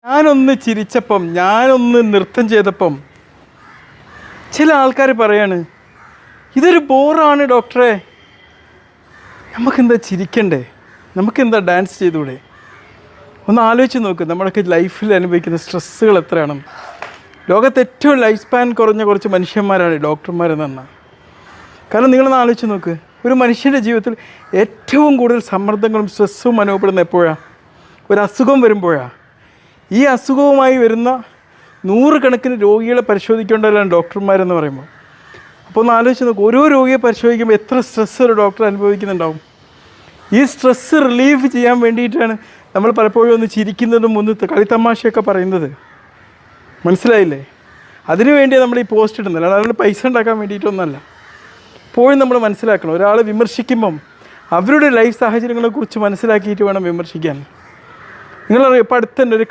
ഞാനൊന്ന് ചിരിച്ചപ്പം, ഞാനൊന്ന് നൃത്തം ചെയ്തപ്പം ചില ആൾക്കാർ പറയാണ് ഇതൊരു ബോറാണ് ഡോക്ടറെ, നമുക്കെന്താ ചിരിക്കണ്ടേ, നമുക്കെന്താ ഡാൻസ് ചെയ്തുകൂടെ? ഒന്ന് ആലോചിച്ച് നോക്ക്, നമ്മളൊക്കെ ലൈഫിൽ അനുഭവിക്കുന്ന സ്ട്രെസ്സുകൾ എത്രയാണെന്ന്. ലോകത്ത് ഏറ്റവും ലൈഫ് സ്പാൻ കുറഞ്ഞ കുറച്ച് മനുഷ്യന്മാരാണ് ഡോക്ടർമാരെന്ന് പറഞ്ഞാൽ. കാരണം നിങ്ങളൊന്ന് ആലോചിച്ച് നോക്ക്, ഒരു മനുഷ്യൻ്റെ ജീവിതത്തിൽ ഏറ്റവും കൂടുതൽ സമ്മർദ്ദങ്ങളും സ്ട്രെസ്സും അനുഭവപ്പെടുന്ന എപ്പോഴാണ്? ഒരു അസുഖം വരുമ്പോഴാണ്. ഈ അസുഖവുമായി വരുന്ന നൂറുകണക്കിന് രോഗികളെ പരിശോധിക്കേണ്ടവരാണ് ഡോക്ടർമാരെന്ന് പറയുമ്പോൾ. അപ്പോൾ ഒന്ന് ആലോചിച്ച് നോക്കും, ഓരോ രോഗിയെ പരിശോധിക്കുമ്പോൾ എത്ര സ്ട്രെസ്സ് ഒരു ഡോക്ടർ അനുഭവിക്കുന്നുണ്ടാവും. ഈ സ്ട്രെസ്സ് റിലീഫ് ചെയ്യാൻ വേണ്ടിയിട്ടാണ് നമ്മൾ പലപ്പോഴും ഒന്ന് ചിരിക്കുന്നതും ഒന്ന് കളിത്തമാശയൊക്കെ പറയുന്നത്. മനസ്സിലായില്ലേ? അതിനു വേണ്ടിയാണ് നമ്മൾ ഈ പോസ്റ്റ് ഇടുന്നില്ല, അതുകൊണ്ട് പൈസ ഉണ്ടാക്കാൻ വേണ്ടിയിട്ടൊന്നല്ല. എപ്പോഴും നമ്മൾ മനസ്സിലാക്കണം, ഒരാളെ വിമർശിക്കുമ്പം അവരുടെ ലൈഫ് സാഹചര്യങ്ങളെക്കുറിച്ച് മനസ്സിലാക്കിയിട്ട് വേണം വിമർശിക്കാൻ. നിങ്ങളറിയാം, ഇപ്പോൾ അടുത്ത് തന്നെ ഒരു